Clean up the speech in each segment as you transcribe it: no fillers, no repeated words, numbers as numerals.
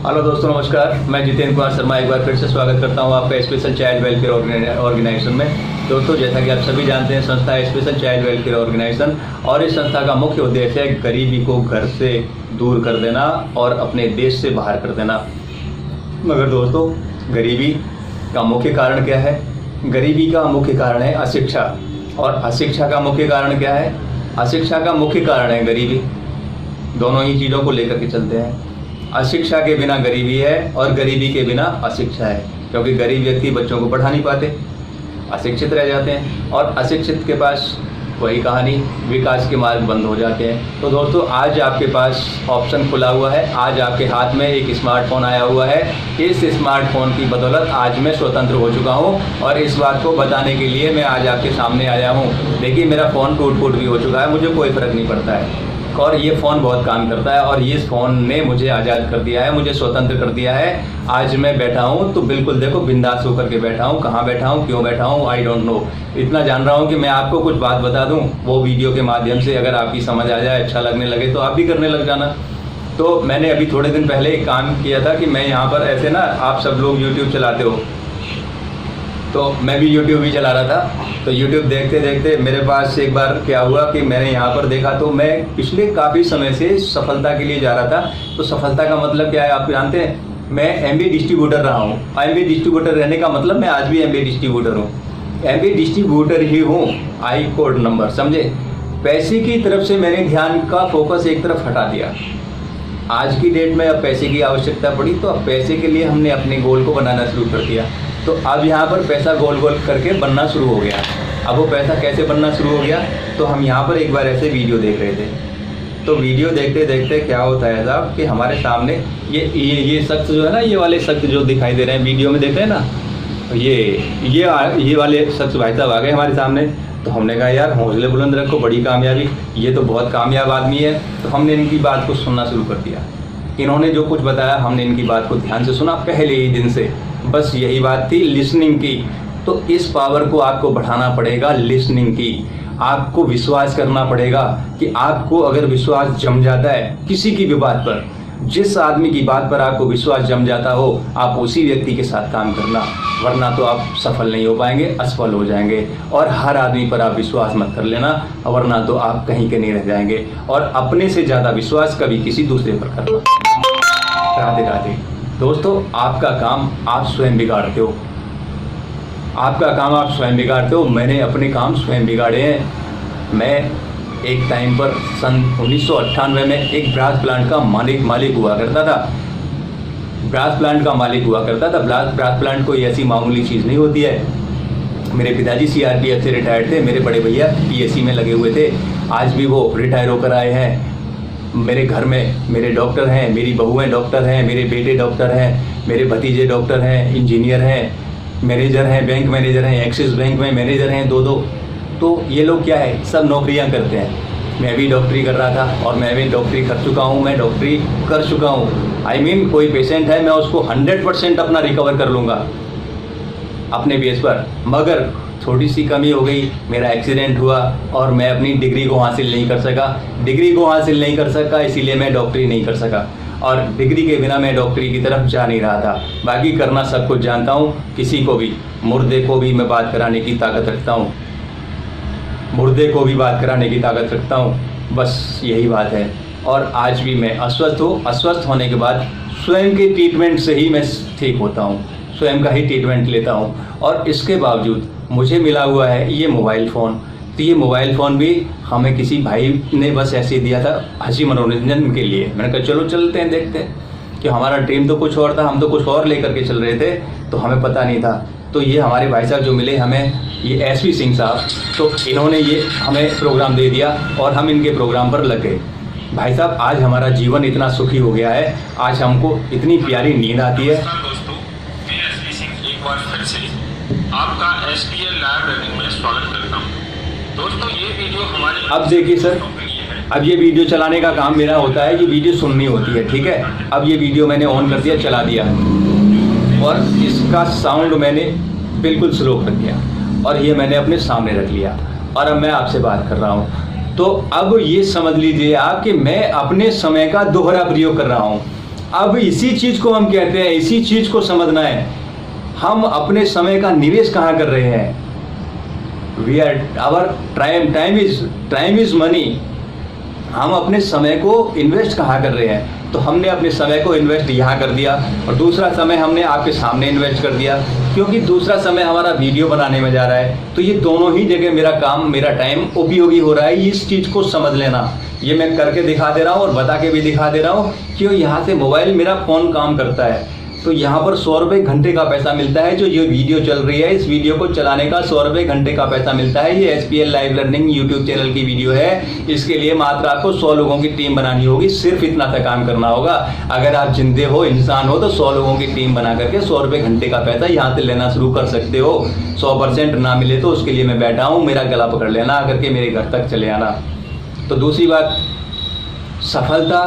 Hello दोस्तों, नमस्कार। मैं जितेंद्र कुमार शर्मा एक बार फिर से स्वागत करता हूं आपका स्पेशल चाइल्ड वेलफेयर ऑर्गेनाइजेशन में। दोस्तों, जैसा कि आप सभी जानते हैं, संस्था है स्पेशल चाइल्ड वेलफेयर ऑर्गेनाइजेशन और इस संस्था का मुख्य उद्देश्य है गरीबी को घर से दूर कर देना और अपने देश से बाहर कर देना। मगर दोस्तों, गरीबी का मुख्य कारण क्या है? गरीबी का मुख्य कारण है अशिक्षा, और अशिक्षा का मुख्य कारण क्या है? अशिक्षा का मुख्य कारण है गरीबी। दोनों ही चीज़ों को लेकर के चलते हैं। अशिक्षा के बिना गरीबी है और गरीबी के बिना अशिक्षा है, क्योंकि गरीब व्यक्ति बच्चों को पढ़ा नहीं पाते, अशिक्षित रह जाते हैं, और अशिक्षित के पास वही कहानी, विकास के मार्ग बंद हो जाते हैं। तो दोस्तों, आज आपके पास ऑप्शन खुला हुआ है। आज आपके हाथ में एक स्मार्टफोन आया हुआ है। इस स्मार्टफोन की बदौलत आज मैं स्वतंत्र हो चुका हूं, और इस बात को बताने के लिए मैं आज आपके सामने आया हूं। देखिए, मेरा फ़ोन टूट फूट भी हो चुका है, मुझे कोई फ़र्क नहीं पड़ता है, और ये फ़ोन बहुत काम करता है, और ये फ़ोन ने मुझे आज़ाद कर दिया है, मुझे स्वतंत्र कर दिया है। आज मैं बैठा हूँ तो बिल्कुल देखो बिंदास होकर के बैठा हूँ। कहाँ बैठा हूँ, क्यों बैठा हूँ, आई डोंट नो। इतना जान रहा हूँ कि मैं आपको कुछ बात बता दूँ, वो वीडियो के माध्यम से अगर आपकी समझ आ जाए, अच्छा लगने लगे तो आप भी करने लग जाना। तो मैंने अभी थोड़े दिन पहले एक काम किया था कि मैं यहाँ पर ऐसे ना, आप सब लोग यूट्यूब चलाते हो, तो मैं भी यूट्यूब ही चला रहा था। तो यूट्यूब देखते देखते मेरे पास एक बार क्या हुआ कि मैंने यहाँ पर देखा, तो मैं पिछले काफ़ी समय से सफलता के लिए जा रहा था। तो सफलता का मतलब क्या है आप जानते हैं? मैं MBA डिस्ट्रीब्यूटर रहा हूँ। MBA डिस्ट्रीब्यूटर रहने का मतलब मैं आज भी MBA डिस्ट्रीब्यूटर हूँ, MBA डिस्ट्रीब्यूटर ही हूँ। आई कोड नंबर, समझे? पैसे की तरफ से मैंने ध्यान का फोकस एक तरफ हटा दिया। आज की डेट में अब पैसे की आवश्यकता पड़ी, तो अब पैसे के लिए हमने अपने गोल को बनाना शुरू कर दिया। तो अब यहाँ पर पैसा गोल गोल करके बनना शुरू हो गया। अब वो पैसा कैसे बनना शुरू हो गया? तो हम यहाँ पर एक बार ऐसे वीडियो देख रहे थे। तो वीडियो देखते देखते क्या होता है साहब कि हमारे सामने ये शख्स जो है ना, ये वाले शख्स जो दिखाई दे रहे हैं वीडियो में, देख रहे हैं ना, ये वाले शख्स भाई साहब आ गए हमारे सामने। तो हमने कहा यार, हौसले बुलंद रखो, बड़ी कामयाबी, ये तो बहुत कामयाब आदमी है। तो हमने इनकी बात को सुनना शुरू कर दिया। इन्होंने जो कुछ बताया हमने इनकी बात को ध्यान से सुना पहले ही दिन से। बस यही बात थी, लिसनिंग की। तो इस पावर को आपको बढ़ाना पड़ेगा, लिसनिंग की। आपको विश्वास करना पड़ेगा कि आपको अगर विश्वास जम जाता है किसी की भी बात पर, जिस आदमी की बात पर आपको विश्वास जम जाता हो, आप उसी व्यक्ति के साथ काम करना, वरना तो आप सफल नहीं हो पाएंगे, असफल हो जाएंगे। और हर आदमी पर आप विश्वास मत कर लेना, वरना तो आप कहीं के नहीं रह जाएंगे। और अपने से ज़्यादा विश्वास कभी किसी दूसरे पर करना। राधे राधे। दोस्तों, आपका काम आप स्वयं बिगाड़ते हो, आपका काम आप स्वयं बिगाड़ते हो। मैंने अपने काम स्वयं बिगाड़े हैं। मैं एक टाइम पर सन 1998 में एक ब्रास प्लांट का मालिक हुआ करता था। ब्रास प्लांट का मालिक हुआ करता था। ब्रास प्लांट कोई ऐसी मामूली चीज़ नहीं होती है। मेरे पिताजी CRPF से रिटायर्ड थे, मेरे बड़े भैया PSC में लगे हुए थे, आज भी वो रिटायर होकर आए हैं। मेरे घर में मेरे डॉक्टर हैं, मेरी बहुएं डॉक्टर हैं, मेरे बेटे डॉक्टर हैं, मेरे भतीजे डॉक्टर हैं, इंजीनियर हैं, मैनेजर हैं, बैंक मैनेजर हैं, एक्सिस बैंक में मैनेजर हैं 2-2। तो ये लोग क्या है, सब नौकरियां करते हैं। मैं भी डॉक्टरी कर रहा था और मैं भी डॉक्टरी कर चुका हूँ, मैं डॉक्टरी कर चुका हूँ। कोई पेशेंट है, मैं उसको 100% अपना रिकवर कर लूँगा अपने बेस पर। मगर थोड़ी सी कमी हो गई, मेरा एक्सीडेंट हुआ और मैं अपनी डिग्री को हासिल नहीं कर सका। इसीलिए मैं डॉक्टरी नहीं कर सका, और डिग्री के बिना मैं डॉक्टरी की तरफ जा नहीं रहा था। बाकी करना सब कुछ जानता हूँ, किसी को भी, मुर्दे को भी मैं बात कराने की ताकत रखता हूँ, मुर्दे को भी बात कराने की ताकत रखता हूँ। बस यही बात है। और आज भी मैं अस्वस्थ होने के बाद स्वयं के ट्रीटमेंट से ही मैं ठीक होता हूँ, स्वयं का ही ट्रीटमेंट लेता हूँ। और इसके बावजूद मुझे मिला हुआ है ये मोबाइल फ़ोन। तो ये मोबाइल फ़ोन भी हमें किसी भाई ने बस ऐसे दिया था, हंसी मनोरंजन के लिए। मैंने कहा चलो चलते हैं, देखते हैं कि हमारा ड्रीम तो कुछ और था, हम तो कुछ और लेकर के चल रहे थे, तो हमें पता नहीं था। तो ये हमारे भाई साहब जो मिले हमें, ये SP सिंह साहब, तो इन्होंने ये हमें प्रोग्राम दे दिया और हम इनके प्रोग्राम पर लग गए। भाई साहब, आज हमारा जीवन इतना सुखी हो गया है, आज हमको इतनी प्यारी नींद आती है। आपका SPL लैब लर्निंग में स्वागत करता हूं। दोस्तों, ये वीडियो हमारे, अब देखिए सर, अब ये वीडियो चलाने का काम मेरा होता है, ये वीडियो सुननी होती है, ठीक है। अब ये वीडियो मैंने ऑन कर दिया, चला दिया, और इसका साउंड मैंने बिल्कुल स्लो कर दिया, और ये मैंने अपने सामने रख लिया, और अब मैं आपसे बात कर रहा हूँ। तो अब ये समझ लीजिए आप कि मैं अपने समय का दोहरा प्रयोग कर रहा हूँ। अब इसी चीज को हम कहते हैं, इसी चीज को समझना है, हम अपने समय का निवेश कहाँ कर रहे हैं। We are our time is money. हम अपने समय को इन्वेस्ट कहाँ कर रहे हैं। तो हमने अपने समय को इन्वेस्ट यहाँ कर दिया और दूसरा समय हमने आपके सामने इन्वेस्ट कर दिया, क्योंकि दूसरा समय हमारा वीडियो बनाने में जा रहा है। तो ये दोनों ही जगह मेरा काम, मेरा टाइम उपयोगी हो रहा है। इस चीज़ को समझ लेना, ये मैं करके दिखा दे रहा हूँ और बता के भी दिखा दे रहा हूँ कि यहाँ से मोबाइल, मेरा फ़ोन काम करता है। तो यहाँ पर 100 रुपये घंटे का पैसा मिलता है। जो ये वीडियो चल रही है, इस वीडियो को चलाने का 100 रुपये घंटे का पैसा मिलता है। ये SPL live learning YouTube channel की वीडियो है। इसके लिए मात्र आपको 100 लोगों की टीम बनानी होगी, सिर्फ इतना सा काम करना होगा। अगर आप जिंदे हो, इंसान हो, तो 100 लोगों की टीम बना करके 100 रुपये घंटे का पैसा यहाँ से लेना शुरू कर सकते हो। 100% ना मिले तो उसके लिए मैं बैठा हूँ, मेरा गला पकड़ लेना, आकर के मेरे घर तक चले आना। तो दूसरी बात, सफलता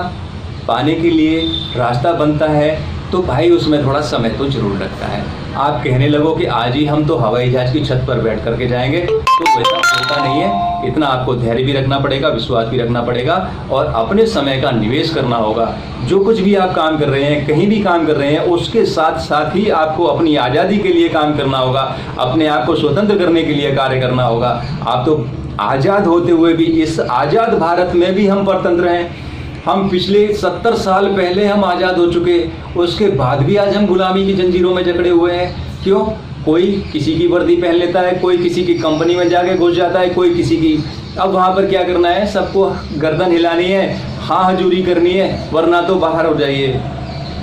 पाने के लिए रास्ता बनता है तो भाई उसमें थोड़ा समय तो जरूर लगता है। आप कहने लगो कि आज ही हम तो हवाई जहाज की छत पर बैठ करके जाएंगे, तो वैसा होता नहीं है। इतना आपको धैर्य भी रखना पड़ेगा, विश्वास भी रखना पड़ेगा और अपने समय का निवेश करना होगा। जो कुछ भी आप काम कर रहे हैं, कहीं भी काम कर रहे हैं, उसके साथ साथ ही आपको अपनी आज़ादी के लिए काम करना होगा, अपने आप को स्वतंत्र करने के लिए कार्य करना होगा। आप तो आज़ाद होते हुए भी, इस आज़ाद भारत में भी हम परतंत्र हैं। हम पिछले 70 साल पहले हम आज़ाद हो चुके, उसके बाद भी आज हम गुलामी की जंजीरों में जकड़े हुए हैं। क्यों? कोई किसी की वर्दी पहन लेता है, कोई किसी की कंपनी में जाके घुस जाता है, कोई किसी की। अब वहाँ पर क्या करना है, सबको गर्दन हिलानी है, हाँ हजूरी करनी है, वरना तो बाहर हो जाइए,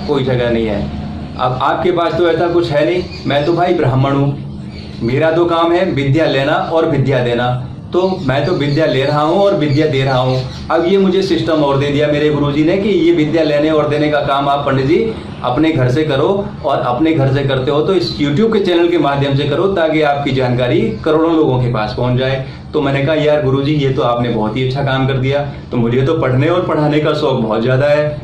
कोई जगह नहीं है। अब आपके पास तो ऐसा कुछ है नहीं। मैं तो भाई ब्राह्मण हूँ, मेरा तो काम है विद्या लेना और विद्या देना। तो मैं तो विद्या ले रहा हूँ और विद्या दे रहा हूँ। अब ये मुझे सिस्टम और दे दिया मेरे गुरुजी ने कि ये विद्या लेने और देने का काम आप पंडित जी अपने घर से करो, और अपने घर से करते हो तो इस YouTube के चैनल के माध्यम से करो, ताकि आपकी जानकारी करोड़ों लोगों के पास पहुँच जाए। तो मैंने कहा यार गुरुजी, ये तो आपने बहुत ही अच्छा काम कर दिया। तो मुझे तो पढ़ने और पढ़ाने का शौक बहुत ज़्यादा है।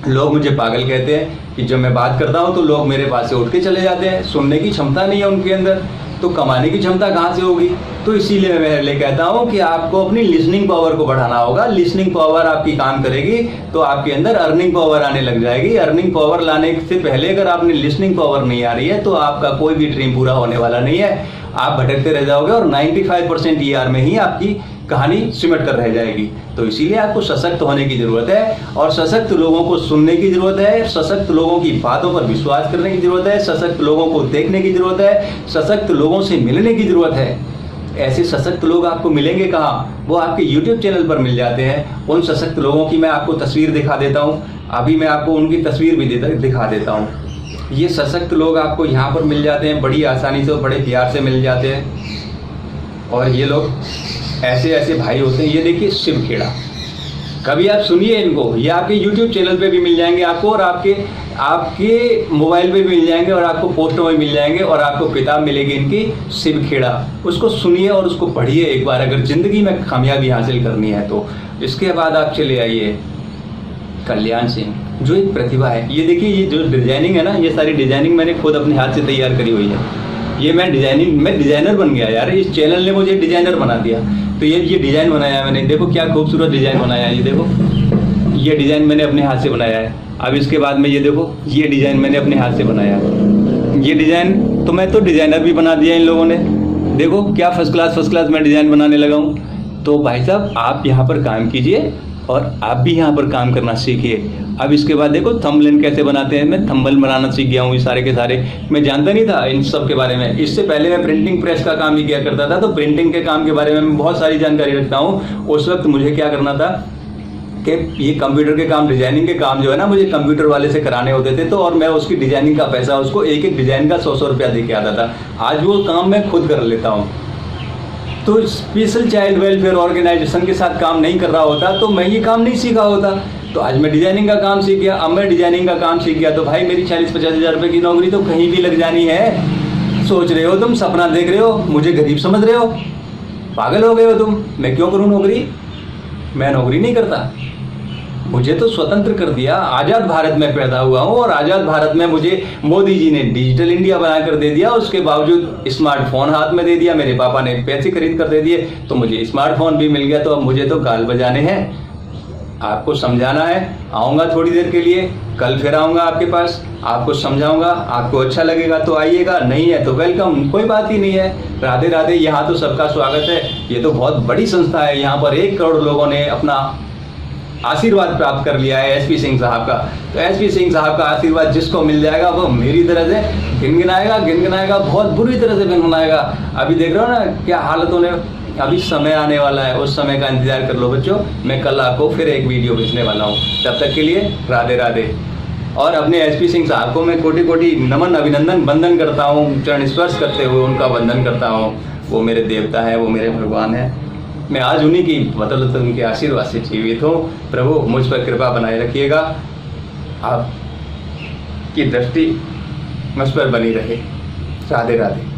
लोग मुझे पागल कहते हैं कि जब मैं बात करता हूँ तो लोग मेरे पास से उठ के चले जाते हैं, सुनने की क्षमता नहीं है उनके अंदर, तो कमाने की क्षमता कहाँ से होगी। तो इसीलिए मैं ले कहता हूँ कि आपको अपनी लिसनिंग पावर को बढ़ाना होगा। लिसनिंग पावर आपकी काम करेगी तो आपके अंदर अर्निंग पावर आने लग जाएगी। अर्निंग पावर लाने से पहले अगर आपने लिसनिंग पावर नहीं आ रही है तो आपका कोई भी ड्रीम पूरा होने वाला नहीं है। आप भटकते रह जाओगे और 95% ER में ही आपकी कहानी सिमट कर रह जाएगी। तो इसीलिए आपको सशक्त होने की ज़रूरत है और सशक्त लोगों को सुनने की ज़रूरत है, सशक्त लोगों की बातों पर विश्वास करने की ज़रूरत है, सशक्त लोगों को देखने की ज़रूरत है, सशक्त लोगों से मिलने की ज़रूरत है। ऐसे सशक्त लोग आपको मिलेंगे कहाँ? वो आपके YouTube चैनल पर मिल जाते हैं। उन सशक्त लोगों की मैं आपको तस्वीर दिखा देता हूँ। अभी मैं आपको उनकी तस्वीर भी दिखा देता हूँ। ये सशक्त लोग आपको यहाँ पर मिल जाते हैं, बड़ी आसानी से, बड़े प्यार से मिल जाते हैं। और ये लोग ऐसे ऐसे भाई होते हैं। ये देखिए शिव खेड़ा, कभी आप सुनिए इनको, ये आपके YouTube चैनल पे भी मिल जाएंगे आपको, और आपके मोबाइल पे भी मिल जाएंगे, और आपको पोस्टों में मिल जाएंगे, और आपको किताब मिलेगी इनकी शिव खेड़ा। उसको सुनिए और उसको पढ़िए एक बार, अगर ज़िंदगी में कामयाबी हासिल करनी है तो। इसके बाद आप चले आइए कल्याण सिंह, जो एक प्रतिभा है। ये देखिए, ये जो डिजाइनिंग है ना, ये सारी डिजाइनिंग मैंने खुद अपने हाथ से तैयार करी हुई है। ये मैं डिजाइनर बन गया यार, इस चैनल ने मुझे डिजाइनर बना दिया। तो ये डिज़ाइन बनाया मैंने, देखो क्या खूबसूरत डिज़ाइन बनाया है। ये देखो, ये डिज़ाइन मैंने अपने हाथ से बनाया है। अब इसके बाद में ये देखो, ये डिज़ाइन मैंने अपने हाथ से बनाया है। ये डिज़ाइन तो मैं तो डिज़ाइनर भी बना दिया इन लोगों ने। देखो क्या फर्स्ट क्लास मैं डिज़ाइन बनाने लगा हूँ। तो भाई साहब, आप यहाँ पर काम कीजिए और आप भी यहाँ पर काम करना सीखिए। अब इसके बाद देखो थंबनेल कैसे बनाते हैं। मैं थंबनेल बनाना सीख गया हूँ। ये सारे के सारे मैं जानता नहीं था इन सब के बारे में। इससे पहले मैं प्रिंटिंग प्रेस का काम भी किया करता था, तो प्रिंटिंग के काम के बारे में मैं बहुत सारी जानकारी रखता हूँ। उस वक्त मुझे क्या करना था कि ये कंप्यूटर के काम, डिजाइनिंग के काम जो है ना, मुझे कंप्यूटर वाले से कराने होते थे। तो और मैं उसकी डिजाइनिंग का पैसा उसको एक एक डिजाइन का 100 रुपया दे के आता था। आज वो काम मैं खुद कर लेता हूँ। तो स्पेशल चाइल्ड वेलफेयर ऑर्गेनाइजेशन के साथ काम नहीं कर रहा होता तो मैं ये काम नहीं सीखा होता। तो आज मैं डिजाइनिंग का काम सीख गया। अब मैं डिजाइनिंग का काम सीख गया तो भाई मेरी 40-50 हज़ार रुपये की नौकरी तो कहीं भी लग जानी है। सोच रहे हो तुम, सपना देख रहे हो, मुझे गरीब समझ रहे हो, पागल हो गए हो तुम। मैं क्यों करूँ नौकरी? मैं नौकरी नहीं करता। मुझे तो स्वतंत्र कर दिया। आज़ाद भारत में पैदा हुआ हूँ और आज़ाद भारत में मुझे मोदी जी ने डिजिटल इंडिया बना कर दे दिया। उसके बावजूद स्मार्टफोन हाथ में दे दिया, मेरे पापा ने पैसे खरीद कर दे दिए, तो मुझे स्मार्टफोन भी मिल गया। तो अब मुझे तो गाल बजाने हैं। आपको समझाना है, आऊँगा थोड़ी देर के लिए, कल फिर आऊँगा आपके पास, आपको समझाऊंगा, आपको अच्छा लगेगा तो आइएगा, नहीं है तो वेलकम, कोई बात ही नहीं है। राधे राधे। यहाँ तो सबका स्वागत है। ये तो बहुत बड़ी संस्था है, यहाँ पर 1 करोड़ लोगों ने अपना आशीर्वाद प्राप्त कर लिया है एसपी सिंह साहब का। तो एसपी सिंह साहब का आशीर्वाद जिसको मिल जाएगा वो मेरी तरह से गिनगिनाएगा, बहुत बुरी तरह से गिनगिनाएगा। अभी देख रहे हो ना क्या हालतों ने, अभी समय आने वाला है, उस समय का इंतजार कर लो बच्चों। मैं कल आपको फिर एक वीडियो भेजने वाला हूँ, तब तक के लिए राधे राधे। और अपने एसपी सिंह साहब को मैं कोटि कोटि नमन अभिनंदन वंदन करता हूँ, चरण स्पर्श करते हुए उनका वंदन करता हूँ। वो मेरे देवता है, वो मेरे भगवान है। मैं आज उन्हीं की बदौलत उनके आशीर्वाद से जीवित हूँ। प्रभु मुझ पर कृपा बनाए रखिएगा, आपकी दृष्टि मुझ पर बनी रहे। राधे राधे।